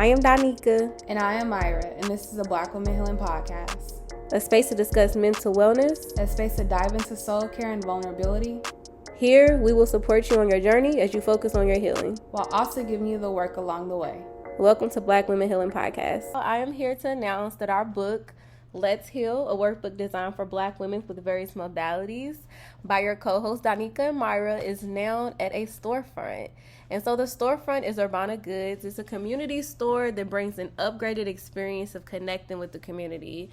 I am Donika. And I am Myra, and this is a Black Women Healing Podcast. A space to discuss mental wellness. A space to dive into soul care and vulnerability. Here, we will support you on your journey as you focus on your healing, while also giving you the work along the way. Welcome to Black Women Healing Podcast. I am here to announce that our book, Let's Heal, a workbook designed for Black women with various modalities by your co-hosts Donika and Myra, is now at a storefront. And so the storefront is Urbana Goods. It's a community store that brings an upgraded experience of connecting with the community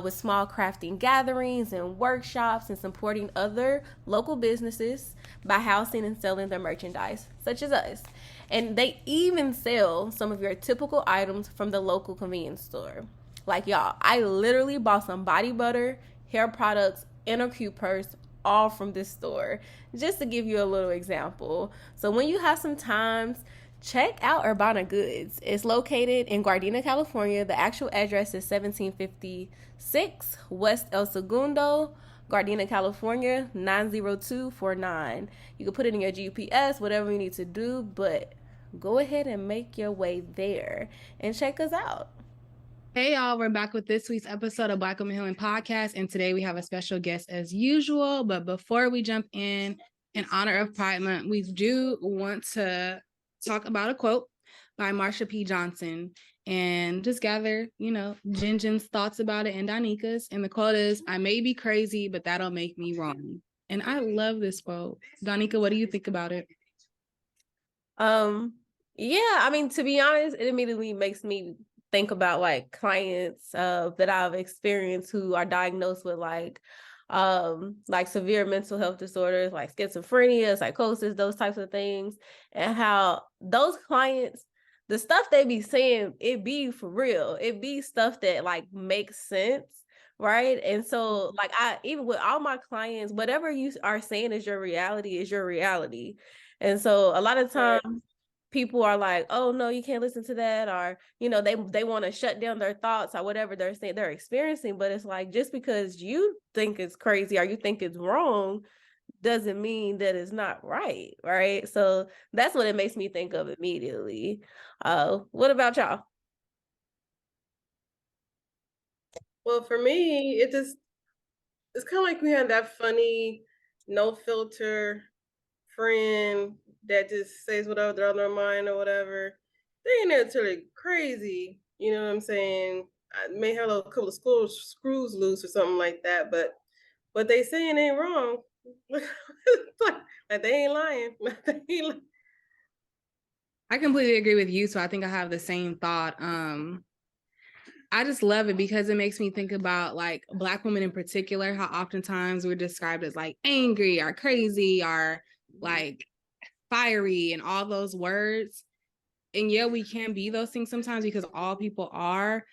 with small crafting gatherings and workshops and supporting other local businesses by housing and selling their merchandise, such as us. And they even sell some of your typical items from the local convenience store. Like, y'all, I literally bought some body butter, hair products, and a cute purse, all from this store, just to give you a little example. So when you have some time, check out Urbana Goods. It's located in Gardena, California. The actual address is 1756 West El Segundo, Gardena, California, 90249. You can put it in your GPS, whatever you need to do, but go ahead and make your way there and check us out. Hey y'all, we're back with this week's episode of Black Women Healing Podcast, and today we have a special guest as usual. But before we jump in honor of Pride Month, we do want to talk about a quote by Marsha P. Johnson and just gather, Jin's thoughts about it and Donika's. And the quote is, "I may be crazy, but that'll make me wrong." And I love this quote. Donika, what do you think about it? Yeah, I mean, to be honest, it immediately makes me think about like clients that I've experienced who are diagnosed with like severe mental health disorders like schizophrenia, psychosis, those types of things, and how those clients, the stuff they be saying, it be for real. It be stuff that like makes sense, right? And so like even with all my clients, whatever you are saying is your reality. And so a lot of times people are like, oh no, you can't listen to that, or they want to shut down their thoughts or whatever they're saying they're experiencing. But it's like, just because you think it's crazy or you think it's wrong doesn't mean that it's not right. So that's what it makes me think of immediately. What about y'all? Well, for me, it's kind of like we had that funny, no filter friend that just says whatever they're on their mind or whatever. They ain't necessarily crazy, you know what I'm saying? I may have a couple of screws loose or something like that, but what they saying ain't wrong. like they ain't lying. I completely agree with you. So I think I have the same thought. I just love it because it makes me think about like Black women in particular, how oftentimes we're described as like angry or crazy or like fiery and all those words. And yeah, we can be those things sometimes because all people are,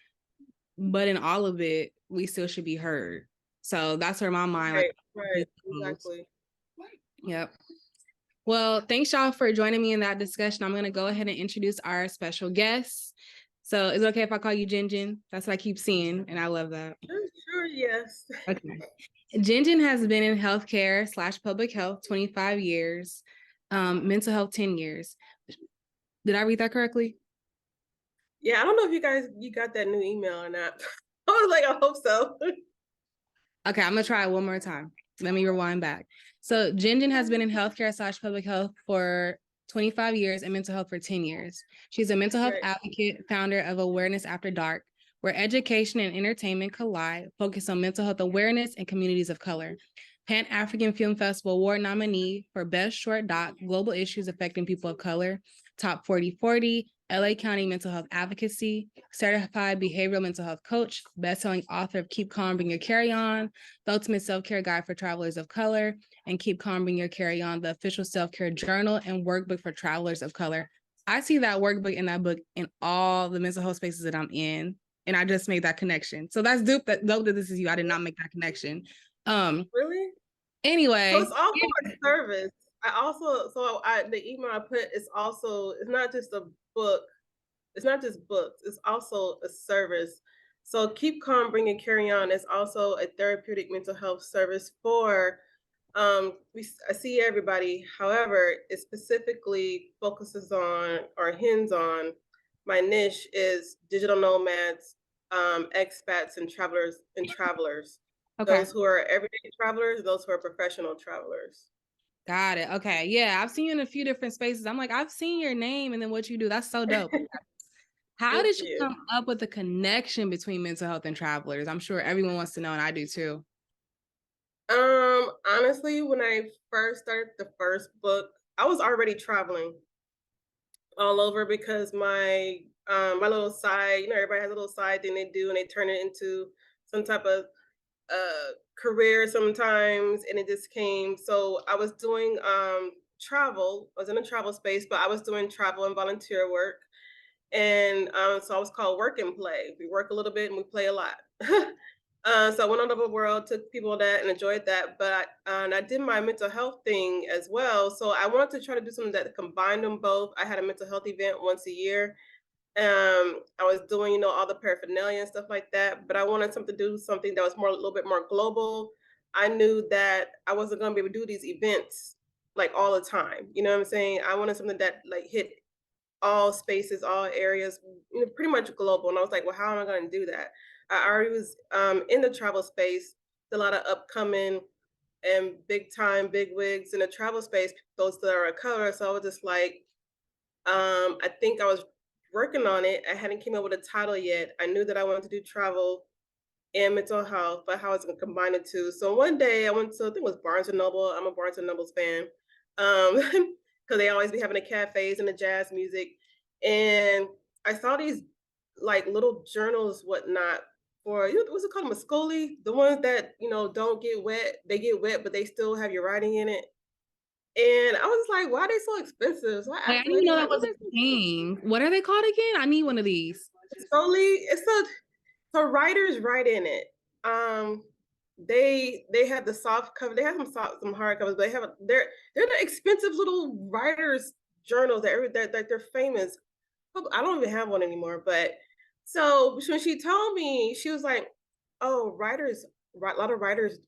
but in all of it, we still should be heard. So that's where my mind right, exactly. Yep. Well, thanks y'all for joining me in that discussion. I'm going to go ahead and introduce our special guest. So is it okay if I call you Jin? That's what I keep seeing, and I love that. Sure, yes. Okay. Jin has been in healthcare / public health 25 years, mental health 10 years. Did I read that correctly? Yeah, I don't know if you got that new email or not. I was like, I hope so. Okay, I'm going to try it one more time. Let me rewind back. So Jin has been in healthcare / public health for 25 years and mental health for 10 years. She's a mental health advocate, founder of Awareness After Dark, where education and entertainment collide, focused on mental health awareness and communities of color. Pan-African Film Festival Award nominee for Best Short Doc, Global Issues Affecting People of Color, Top 40/40, LA County Mental Health Advocacy, Certified Behavioral Mental Health Coach, best-selling author of Keep Calm, Bring Your Carry On, The Ultimate Self-Care Guide for Travelers of Color, and Keep Calm, Bring Your Carry On, the official self-care journal and workbook for travelers of color. I see that workbook in that book in all the mental health spaces that I'm in, and I just made that connection. So that's dope that this is you. I did not make that connection. Really? Anyway. So it's also a service. The email I put is also, it's not just a book. It's not just books. It's also a service. So Keep Calm, Bring Your Carry On is also a therapeutic mental health service for, I see everybody. However, it specifically focuses on or hinges on my niche is digital nomads, expats and travelers. Okay. Those who are everyday travelers, those who are professional travelers. Got it. Okay. Yeah. I've seen you in a few different spaces. I'm like, I've seen your name and then what you do. That's so dope. How Thank did you you. come up with the connection between mental health and travelers? I'm sure everyone wants to know, and I do too. Honestly, when I first started the first book, I was already traveling all over because my little side, everybody has a little side thing they do and they turn it into some type of career sometimes, and it just came. So I was doing travel. I was in a travel space, but I was doing travel and volunteer work. And so I was called Work and Play. We work a little bit and we play a lot. So I went all over the world, took people that and enjoyed that. But and I did my mental health thing as well. So I wanted to try to do something that combined them both. I had a mental health event once a year. I was doing, all the paraphernalia and stuff like that. But I wanted something to do something that was a little bit more global. I knew that I wasn't going to be able to do these events like all the time. You know what I'm saying? I wanted something that like hit all spaces, all areas, pretty much global. And I was like, well, how am I going to do that? I already was in the travel space, a lot of upcoming and big time big wigs in the travel space, those that are a cover. So I was just like, I think I was working on it. I hadn't came up with a title yet. I knew that I wanted to do travel and mental health, but how I was going to combine the two. So one day I went to, I think it was Barnes and Noble. I'm a Barnes and Noble's fan. Because they always be having the cafes and the jazz music. And I saw these like little journals, whatnot, for, what's it called, Muscoli? The ones that, don't get wet. They get wet, but they still have your writing in it. And I was like, why are they so expensive? So I Wait, I asked the didn't lady, know like, that what was are a thing. What are they called again? I need one of these. they Muscoli? It's a, so writers write in it. Um, they have the soft cover. They have some hard covers, but they're the expensive little writers journals that they're famous. I don't even have one anymore. But so when she told me, she was like, "Oh, a lot of writers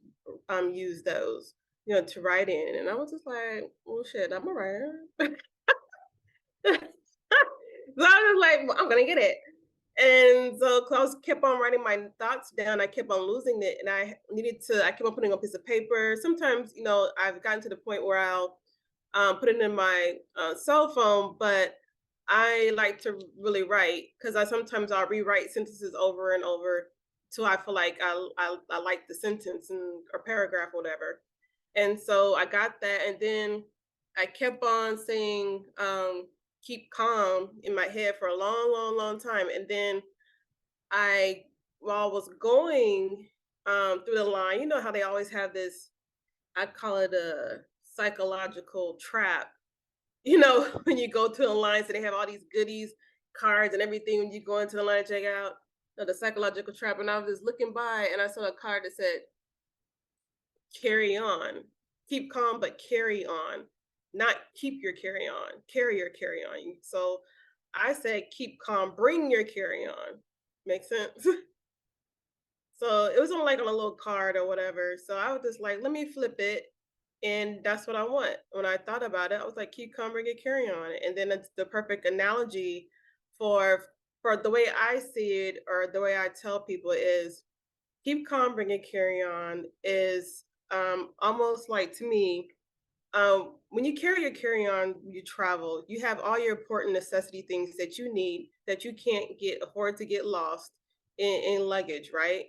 use those, to write in." And I was just like, "Well, shit, I'm a writer." So I was like, well, I'm gonna get it. And so Klaus kept on writing my thoughts down. I kept on losing it. And I kept on putting on a piece of paper. Sometimes, I've gotten to the point where I'll put it in my cell phone, but I like to really write because sometimes I'll rewrite sentences over and over till I feel like I like the sentence or paragraph or whatever. And so I got that. And then I kept on saying, keep calm in my head for a long, long, long time. And then while I was going through the line, you know how they always have this, I call it a psychological trap. When you go to a line, so they have all these goodies, cards, and everything when you go into the line to check out. The psychological trap. And I was just looking by and I saw a card that said, carry on. Keep calm, but carry on. Not keep your carry on. Carry your carry on. So I said, keep calm, bring your carry on. Make sense? So it was on a little card or whatever. So I was just like, let me flip it. And that's what I want. When I thought about it, I was like, keep calm, bring your carry on. And then it's the perfect analogy for the way I see it, or the way I tell people is, keep calm, bring your carry on is almost like, to me, when you carry your carry on, you travel, you have all your important necessity things that you need that you can't afford to get lost in luggage, right?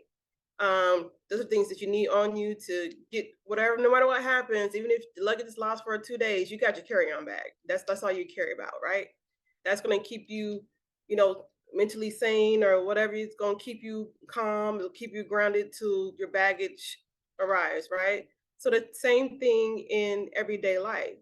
Those are things that you need on you to get whatever, no matter what happens, even if the luggage is lost for 2 days, you got your carry on bag. That's all you carry about, right? That's going to keep you, mentally sane, or whatever. It's going to keep you calm. It'll keep you grounded till your baggage arrives, right? So the same thing in everyday life.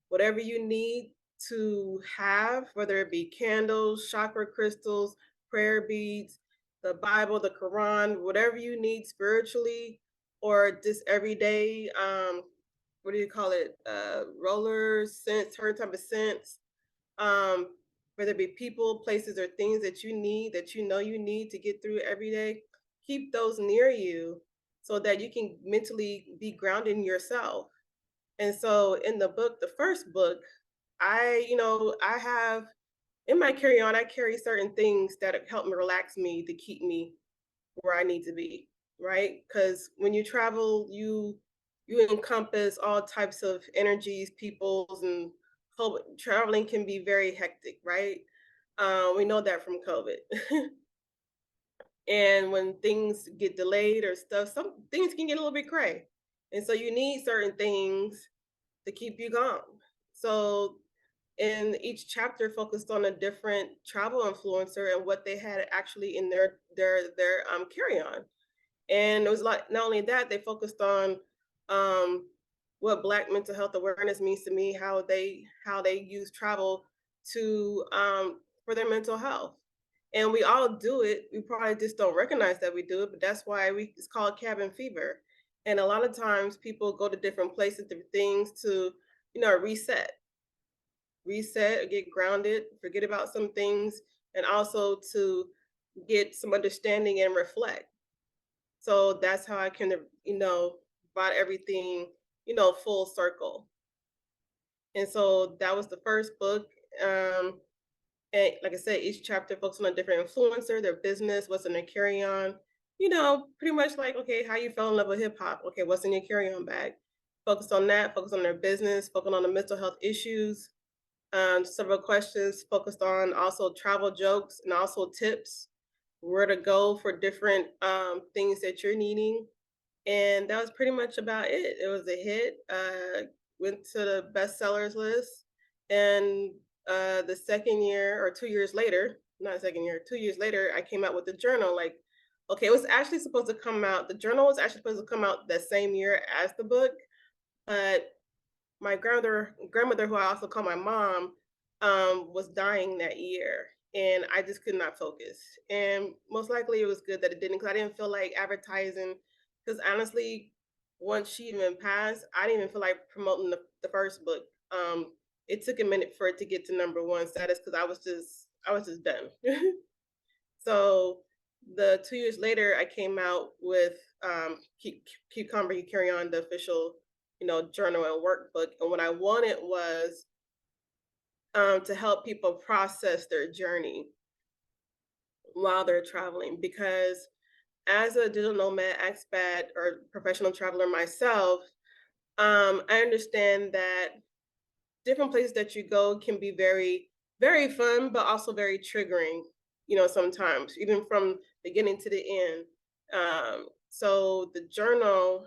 Whatever you need to have, whether it be candles, chakra crystals, prayer beads, the Bible, the Quran, whatever you need spiritually, or just everyday, what do you call it? Rollers, scents, certain type of scents, um, whether it be people, places, or things that you need, that you need to get through every day. Keep those near you so that you can mentally be grounded in yourself. And so in the book, the first book, I have in my carry-on, I carry certain things that help me relax me to keep me where I need to be, right? Because when you travel, you encompass all types of energies, peoples, and traveling can be very hectic, right? We know that from COVID. And when things get delayed or stuff, some things can get a little bit cray. And so you need certain things to keep you going. So and each chapter focused on a different travel influencer and what they had actually in their carry on. And it was like not only that, they focused on um, what Black mental health awareness means to me, how they use travel to for their mental health. And we all do it. We probably just don't recognize that we do it, but that's why it's called cabin fever. And a lot of times people go to different places, different things to, reset, get grounded, forget about some things, and also to get some understanding and reflect. So that's how I kind of, brought everything, full circle. And so that was the first book. And like I said, each chapter focuses on a different influencer, their business, what's in their carry-on. Pretty much like, okay, how you fell in love with hip hop. Okay, what's in your carry-on bag? Focus on that, focus on their business, focus on the mental health issues. Several questions focused on also travel jokes and also tips, where to go for different things that you're needing. And that was pretty much about it. It was a hit. Went to the bestsellers list, and the second year or 2 years later, not second year, 2 years later, I came out with the journal. Like, okay, it was actually supposed to come out. The journal was actually supposed to come out that same year as the book, but my grandmother, who I also call my mom, was dying that year, and I just could not focus. And most likely, it was good that it didn't, because I didn't feel like advertising. Because honestly, once she even passed, I didn't even feel like promoting the first book. It took a minute for it to get to #1 status because I was just done. So the 2 years later, I came out with Cucumber You Carry On, the official, journal and workbook. And what I wanted was to help people process their journey while they're traveling. Because as a digital nomad, expat, or professional traveler myself, I understand that different places that you go can be very, very fun, but also very triggering, sometimes, even from beginning to the end. So the journal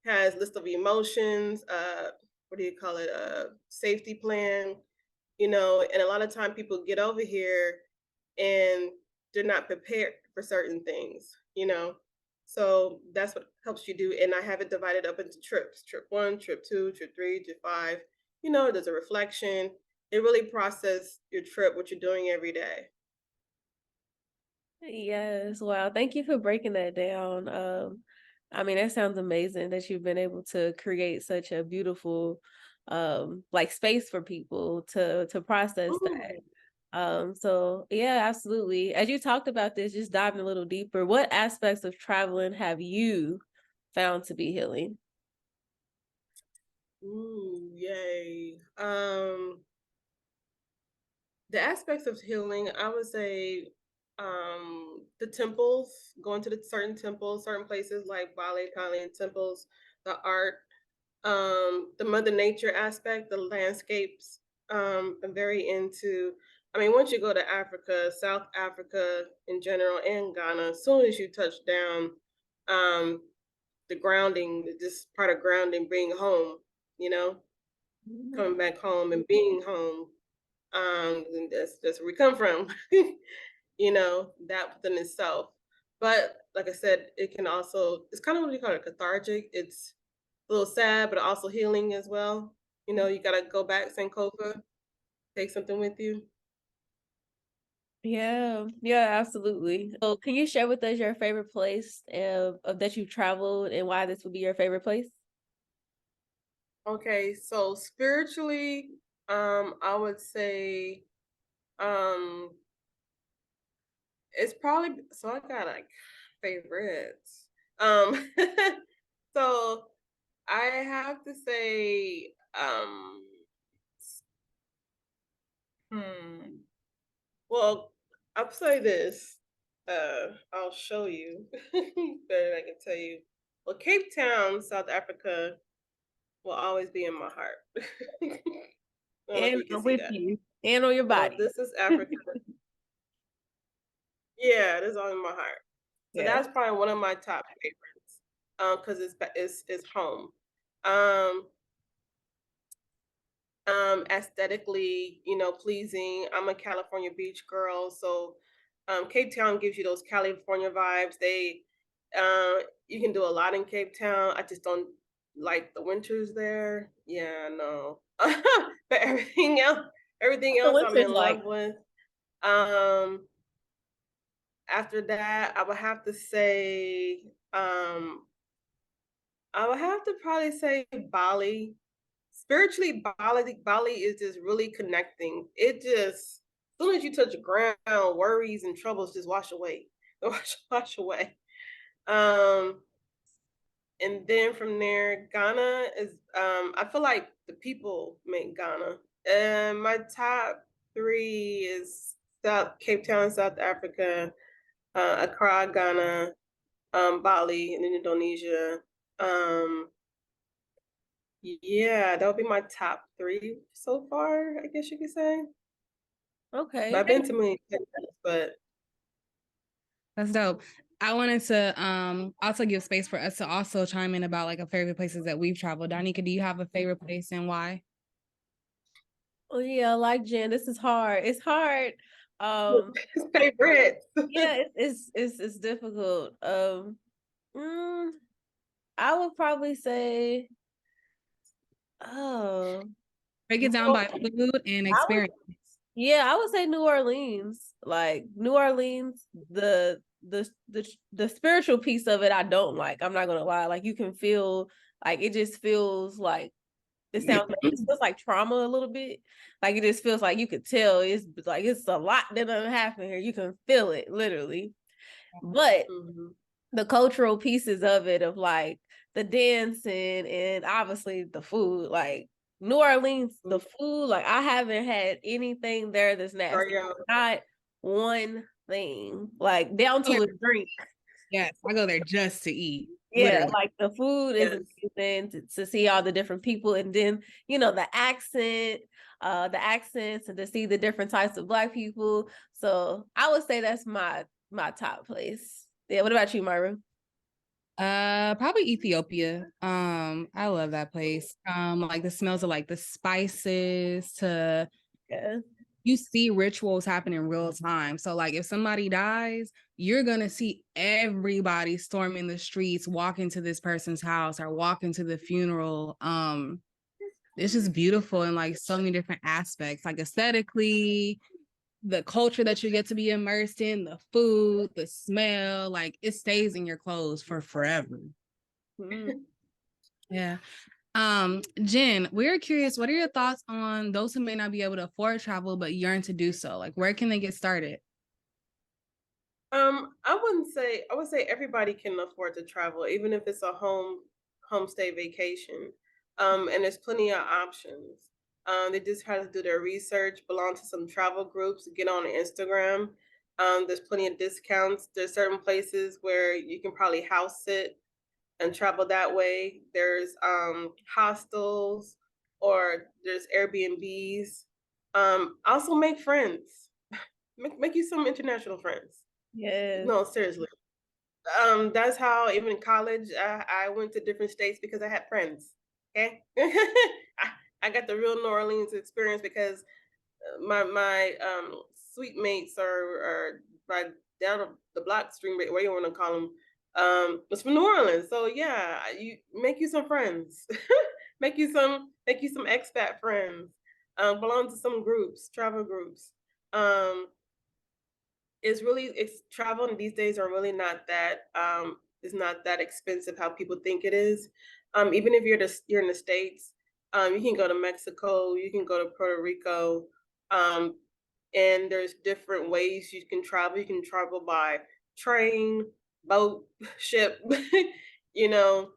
has list of emotions, what do you call it, safety plan, and a lot of time people get over here and they're not prepared for certain things. So that's what helps you do. And I have it divided up into trips: trip 1, trip 2, trip 3, trip 5. There's a reflection. It really process your trip, what you're doing every day. Yes, wow. Thank you for breaking that down. I mean, that sounds amazing that you've been able to create such a beautiful like space for people to process that. So yeah, absolutely. As you talked about this, just diving a little deeper, what aspects of traveling have you found to be healing? Ooh, yay. The aspects of healing, I would say, the temples, going to the certain temples, certain places like Bali, Thailand temples, the art, the mother nature aspect, the landscapes. I'm very into. I mean, once you go to Africa, South Africa in general, and Ghana, as soon as you touch down, um, the grounding, just part of grounding, being home, you know, coming back home and being home. And that's where we come from. That within itself. But like I said, it can also, it's kind of what you call it, cathartic. It's a little sad, but also healing as well. You got to go back, Sankofa, take something with you. Yeah, yeah, absolutely. So can you share with us your favorite place of that you've traveled and why this would be your favorite place? Okay, so spiritually, I would say, um, it's probably, so I got like favorites. Um, so I have to say, Well, I'll say this. I'll show you better than I can tell you. Well, Cape Town, South Africa, will always be in my heart. I don't know if And you can I'm see with that. you. And on your So body. this is Africa. Yeah, it is all in my heart. So Yeah. that's probably one of my top favorites. Because it's home. Um, aesthetically, pleasing. I'm a California beach girl, so Cape Town gives you those California vibes. You can do a lot in Cape Town. I just don't like the winters there. Yeah, no. But everything The else I'm winter's in like. love with. Um, After that, I would have to probably say Bali. Spiritually, Bali is just really connecting. It just, as soon as you touch the ground, worries and troubles just wash away. Wash away. Um, and then from there, Ghana is. I feel like the people make Ghana. And my top three is Cape Town, South Africa, Accra, Ghana, Bali, and Indonesia. Um, Yeah, that would be my top three so far, I guess you could say. But Okay. I've been to many places, but That's dope. I wanted to also give space for us to also chime in about like a favorite places that we've traveled. Danica, do you have a favorite place and why? Oh yeah, like Jen, this is hard. It's hard. favorite. Yeah, it's difficult. I would probably say, oh, Break it down by food and I would, experience. yeah, I would say New Orleans. Like New Orleans, the spiritual piece of it, I don't like. I'm not gonna lie. Like you can feel, like it just feels like it feels like trauma a little bit. Like it just feels like you could tell it's a lot that doesn't happen here. You can feel it literally. But the cultural pieces of it, of like the dancing and obviously the food, like New Orleans, the food, like I haven't had anything there that's nasty. Not one thing, like down to a drink. Yes, I go there just to eat. Yeah, Literally. like the food is amazing to see all the different people, and then the accents, and to see the different types of Black people. So I would say that's my top place. Yeah. What about you, Myra? Probably Ethiopia. I love that place. Like the smells of like the spices to you see rituals happen in real time. So like if somebody dies, you're gonna see everybody storming the streets, walking to this person's house or walking to the funeral. It's just beautiful in like so many different aspects, like aesthetically, the culture that you get to be immersed in, the food, the smell, like it stays in your clothes for forever. Yeah. Jen, we're curious, what are your thoughts on those who may not be able to afford travel but yearn to do so? Like where can they get started? I would say everybody can afford to travel, even if it's a homestay vacation. And there's plenty of options. They just have to do their research, belong to some travel groups, get on Instagram. There's plenty of discounts. There's certain places where you can probably house sit and travel that way. There's hostels, or there's Airbnbs. Also make friends. Make you some international friends. Yes. No, seriously. That's how even in college I went to different states because I had friends. Okay, I got the real New Orleans experience because my sweet mates are right down the block stream, where you want to call them, was from New Orleans. So yeah, you make you some friends, make you some expat friends, belong to some groups, travel groups. Um, it's traveling these days are really not that is not that expensive how people think it is. Even if you're in the States, you can go to Mexico, you can go to Puerto Rico, and there's different ways you can travel. You can travel by train, boat, ship. you know,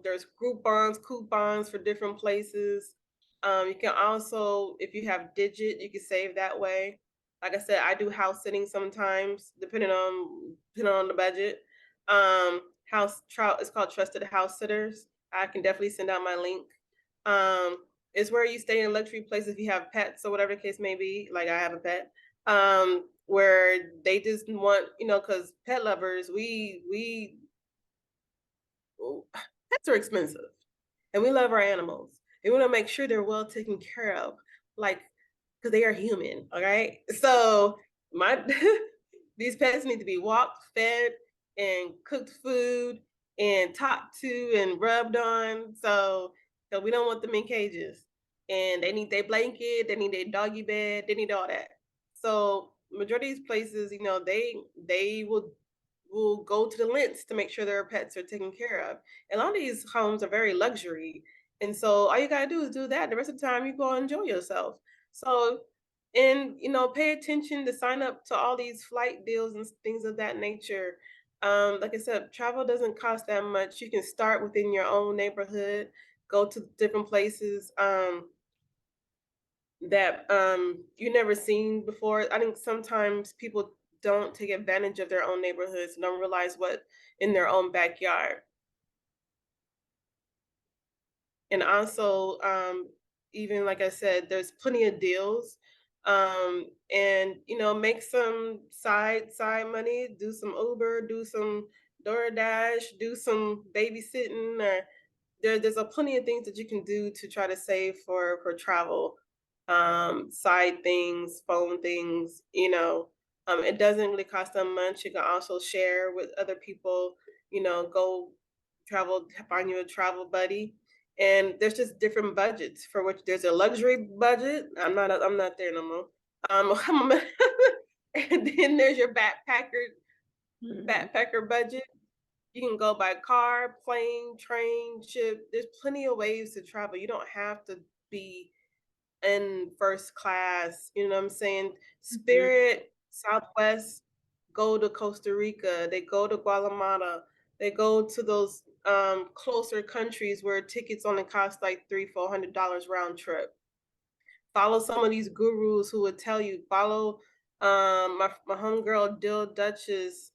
there's coupons for different places. You can also, if you have Digit, you can save that way. Like I said, I do house sitting sometimes, depending on the budget. It's called Trusted House Sitters. I can definitely send out my link. It's where you stay in luxury places if you have pets or whatever the case may be. Like I have a pet. Where they just want, because pet lovers, we pets are expensive, and we love our animals. And we want to make sure they're well taken care of, like, because they are human. All right. So my these pets need to be walked, fed, and cooked food, and talked to and rubbed on. So we don't want them in cages. And they need their blanket, they need their doggy bed, they need all that. So majority of these places, they will go to the lengths to make sure their pets are taken care of. And a lot of these homes are very luxury. And so all you gotta do is do that. The rest of the time you go enjoy yourself. So, and pay attention to sign up to all these flight deals and things of that nature. Like I said, travel doesn't cost that much. You can start within your own neighborhood, go to different places that you never seen before. I think sometimes people don't take advantage of their own neighborhoods and don't realize what in their own backyard. And also, even like I said, there's plenty of deals. And make some side money, do some Uber, do some DoorDash, do some babysitting, or there's a plenty of things that you can do to try to save for travel. Side things, phone things, it doesn't really cost them much. You can also share with other people, go travel, find you a travel buddy. And there's just different budgets for which there's a luxury budget. I'm not there no more. And then there's your backpacker budget. You can go by car, plane, train, ship. There's plenty of ways to travel. You don't have to be in first class. You know what I'm saying? Spirit, Southwest, go to Costa Rica. They go to Guatemala. They go to those closer countries where tickets only cost like $300-400 round trip. Follow some of these gurus who would tell you. Follow my homegirl Dill Duchess.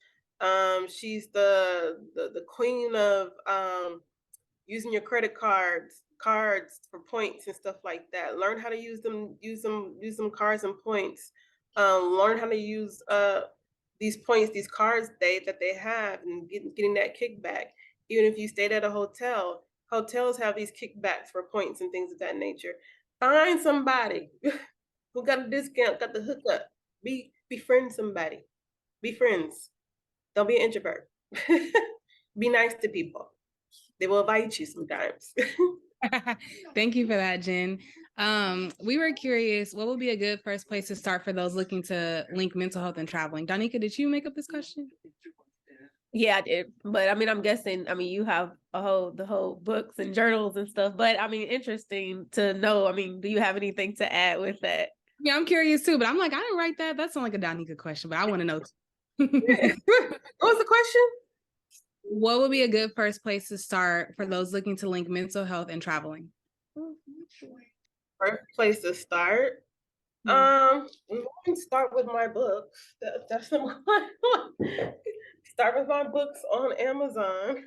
She's the queen of using your credit cards for points and stuff like that. Learn how to use them cards and points. Learn how to use these points, these cards that they have, and getting that kickback. Even if you stayed at a hotel, hotels have these kickbacks for points and things of that nature. Find somebody who got a discount, got the hookup. Befriend somebody. Be friends. Don't be an introvert. Be nice to people. They will invite you sometimes. Thank you for that, Jen. We were curious, what would be a good first place to start for those looking to link mental health and traveling? Danica, did you make up this question? Yeah, I did. But I'm guessing, you have the whole books and journals and stuff, but interesting to know. Do you have anything to add with that? Yeah, I'm curious too, but I'm like, I didn't write that. That sounds like a Danica question, but I want to know. What was the question? What would be a good first place to start for those looking to link mental health and traveling? First place to start? We can start with my books. That's number one. Start with my books on Amazon.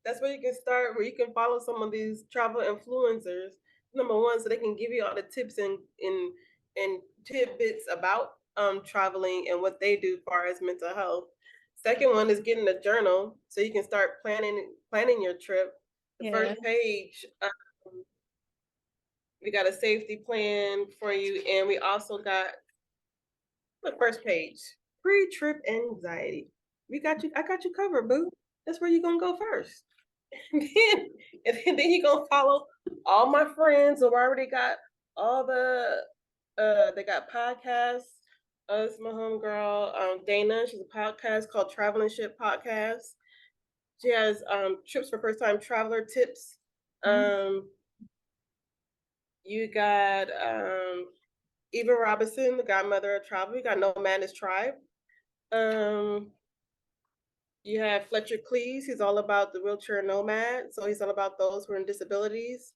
That's where you can start, where you can follow some of these travel influencers. Number one, so they can give you all the tips and tidbits about traveling and what they do as far as mental health. Second one is getting a journal, so you can start planning your trip. The first page, we got a safety plan for you, and we also got the first page, pre-trip anxiety. I got you covered, boo. That's where you're gonna go first. and then you're gonna follow all my friends who already got all they got podcasts. It's my homegirl, Dana. She's a podcast called Traveling Ship Podcast. She has trips for first time traveler tips. You got Eva Robinson, the godmother of travel. You got Nomad's Tribe. You have Fletcher Cleese. He's all about the wheelchair nomad. So he's all about those who are in disabilities.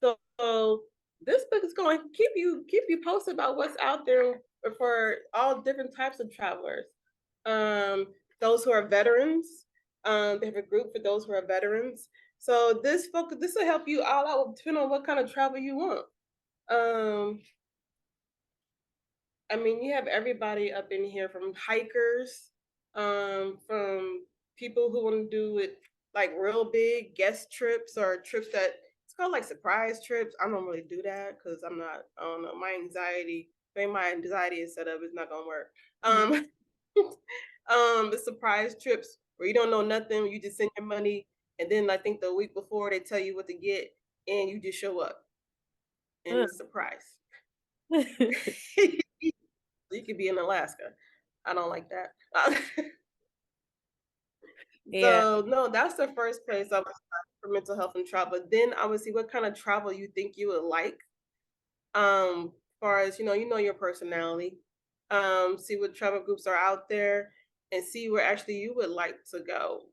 So this book is going to keep you posted about what's out there for all different types of travelers. Those who are veterans, they have a group for those who are veterans. So this will help you all out depending on what kind of travel you want. I mean, you have everybody up in here, from hikers, from people who want to do it like real big guest trips, or trips that it's called like surprise trips. I don't really do that because I don't know, my anxiety, the way my anxiety is set up, is not gonna work. The surprise trips where you don't know nothing, you just send your money, and then I think the week before they tell you what to get, and you just show up, and it's a surprise. You could be in Alaska. I don't like that. Yeah. So no, that's the first place I would start for mental health and travel. Then I would see what kind of travel you think you would like. Far as you know your personality. See what travel groups are out there, and see where actually you would like to go.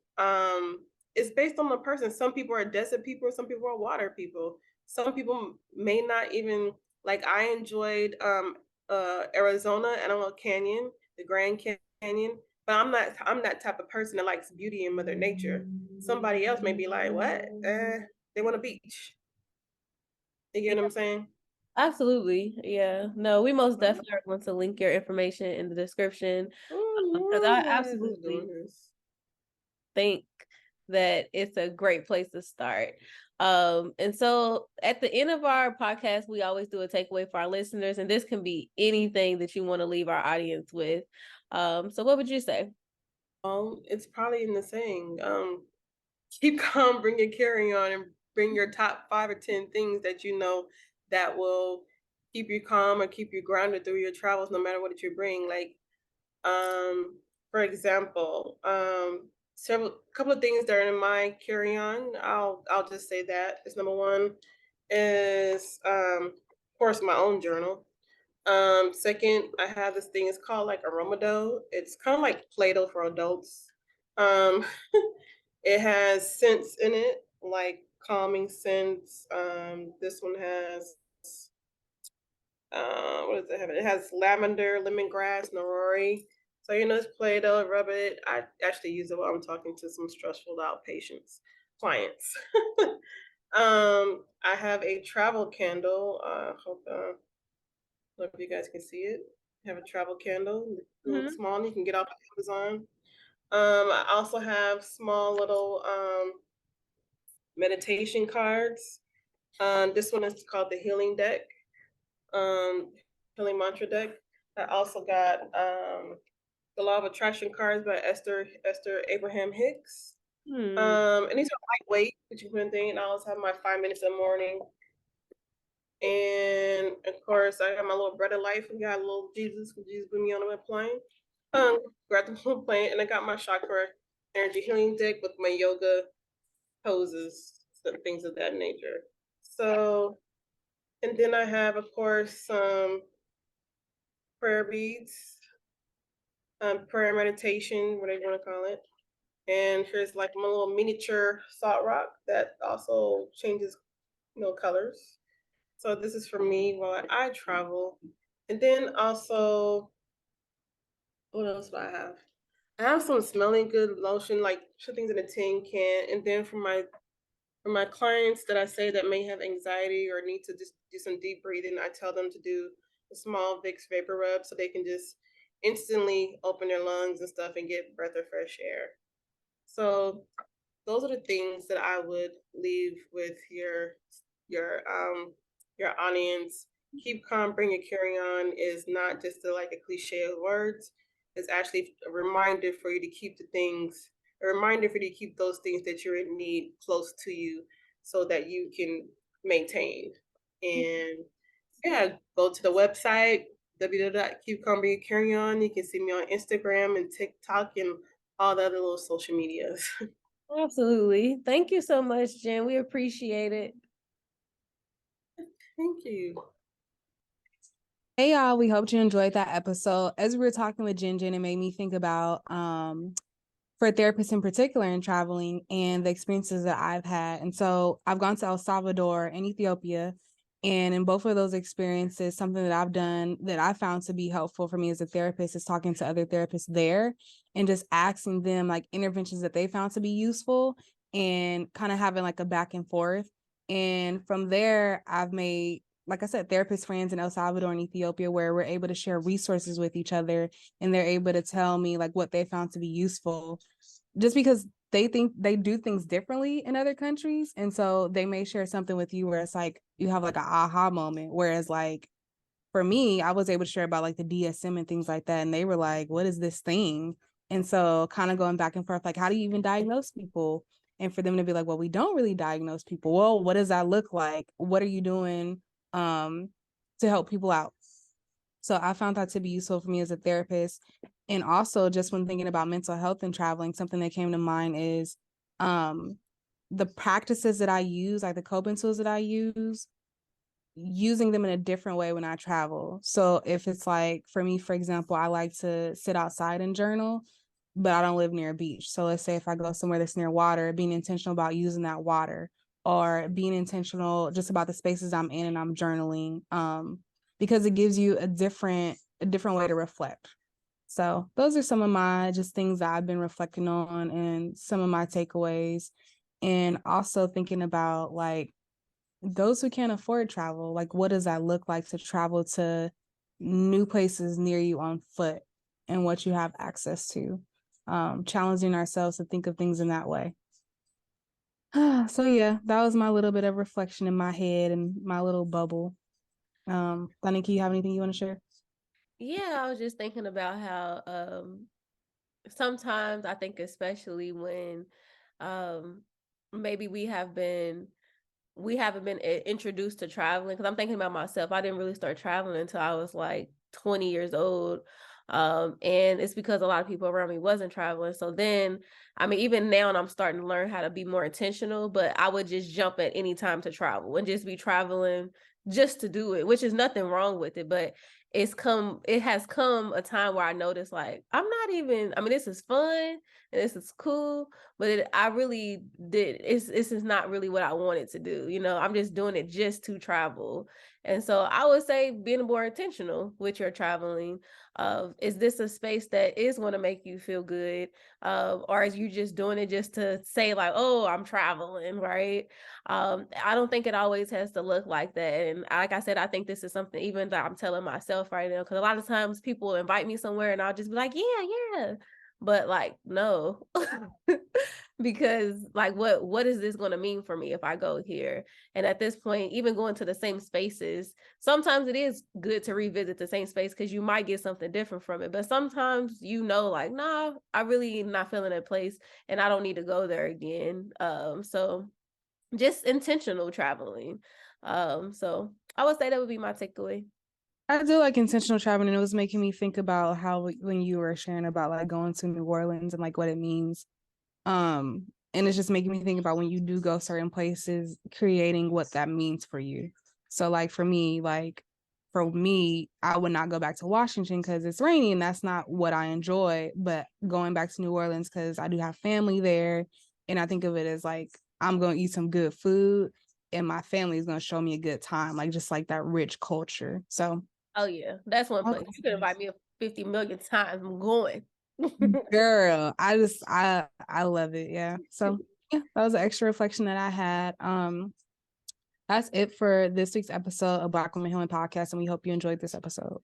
It's based on the person. Some people are desert people, some people are water people. Some people may not even like. I enjoyed Arizona, Antelope Canyon, the Grand Canyon, but I'm that type of person that likes beauty and Mother Nature. Somebody else may be like, what? They want a beach. You get what I'm saying? Absolutely. Yeah. No, we most definitely are going to link your information in the description, because I absolutely think that it's a great place to start. And so at the end of our podcast, we always do a takeaway for our listeners, and this can be anything that you want to leave our audience with. So what would you say? It's probably in the saying, keep calm, bring your carry on, and bring your top 5 or 10 things that you know that will keep you calm or keep you grounded through your travels, no matter what you bring. Like, for example, couple of things that are in my carry on. I'll just say that is number one is of course my own journal. Second, I have this thing. It's called like aroma dough. It's kind of like Play-Doh for adults. Um, it has scents in it, like calming scents. This one has what does it have? It has lavender, lemongrass, nerori. So it's Play-Doh. Rub it. I actually use it while I'm talking to some stressful out patients, clients. I have a travel candle. Hold on. I don't know if you guys can see it. I have a travel candle, little small, and you can get off Amazon. I also have small little meditation cards. This one is called the Healing Deck, um, Healing Mantra Deck. I also got the Law of Attraction cards by Esther Abraham Hicks. And these are lightweight, which you can think. I also have my 5 minutes in the morning. And of course, I got my little bread of life. We got a little Jesus put me on the plane. Grabbed the little plane, and I got my chakra energy healing deck with my yoga poses, some things of that nature. So, and then I have, of course, some prayer beads, prayer meditation, whatever you want to call it. And here's like my little miniature salt rock that also changes, colors. So this is for me while I travel. And then also, what else do I have? I have some smelling good lotion, like things in a tin can. And then for my clients that I say that may have anxiety or need to just do some deep breathing, I tell them to do a small Vicks vapor rub so they can just instantly open their lungs and stuff and get breath of fresh air. So those are the things that I would leave with your audience. Keep calm, bring your carry on is not just like a cliche of words. It's actually a reminder for you to keep those things that you're in need close to you so that you can maintain. And yeah, go to the website, www.keepcalmbringyourcarryon. You can see me on Instagram and TikTok and all the other little social medias. Absolutely. Thank you so much, Jen. We appreciate it. Thank you. Hey y'all, we hope you enjoyed that episode. As we were talking with Jen, it made me think about for therapists in particular in traveling and the experiences that I've had. And so I've gone to El Salvador and Ethiopia, And in both of those experiences, something that I've done that I found to be helpful for me as a therapist is talking to other therapists there and just asking them like interventions that they found to be useful and kind of having like a back and forth. And from there, I've made, like I said, therapist friends in El Salvador and Ethiopia where we're able to share resources with each other and they're able to tell me like what they found to be useful just because they think they do things differently in other countries. And so they may share something with you where it's like you have like an aha moment. Whereas like for me, I was able to share about like the DSM and things like that. And they were like, what is this thing? And so kind of going back and forth, like, how do you even diagnose people? And for them to be like, well, we don't really diagnose people. Well, what does that look like? What are you doing to help people out? So I found that to be useful for me as a therapist. And also just when thinking about mental health and traveling, something that came to mind is the practices that I use, like the coping tools that I use, using them in a different way when I travel. So if it's like, for me, for example, I like to sit outside and journal, but I don't live near a beach. So let's say if I go somewhere that's near water, being intentional about using that water or being intentional just about the spaces I'm in and I'm journaling, because it gives you a different way to reflect. So those are some of my just things that I've been reflecting on and some of my takeaways. And also thinking about like those who can't afford travel, like what does that look like to travel to new places near you on foot and what you have access to, challenging ourselves to think of things in that way. So yeah, that was my little bit of reflection in my head and my little bubble. Danica, you have anything you want to share? Yeah, I was just thinking about how sometimes I think especially when maybe we haven't been introduced to traveling, because I'm thinking about myself. I didn't really start traveling until I was like 20 years old. And it's because a lot of people around me wasn't traveling. So then, I mean, even now I'm starting to learn how to be more intentional, but I would just jump at any time to travel and just be traveling just to do it, which is nothing wrong with it. But it has come a time where I noticed like, I mean, this is fun and this is cool, but I really did. This is not really what I wanted to do. You know, I'm just doing it just to travel. And so I would say being more intentional with your traveling. Is this a space that is going to make you feel good? Or is you just doing it just to say like, oh, I'm traveling, right? I don't think it always has to look like that. And like I said, I think this is something even that I'm telling myself right now, because a lot of times people invite me somewhere and I'll just be like, yeah. But like, no, because like, what is this going to mean for me if I go here? And at this point, even going to the same spaces, sometimes it is good to revisit the same space because you might get something different from it. But sometimes, like, nah, I really not feeling that place and I don't need to go there again. So just intentional traveling. So I would say that would be my takeaway. I do like intentional traveling, and it was making me think about how when you were sharing about like going to New Orleans and like what it means. And it's just making me think about when you do go certain places, creating what that means for you. So like for me, I would not go back to Washington because it's rainy and that's not what I enjoy. But going back to New Orleans because I do have family there, and I think of it as like I'm going to eat some good food and my family is going to show me a good time, like just like that rich culture. So Oh yeah, that's one place. You can invite me 50 million times. I'm going. girl, I love it. Yeah. So yeah, that was an extra reflection that I had. That's it for this week's episode of Black Women Healing Podcast, and we hope you enjoyed this episode.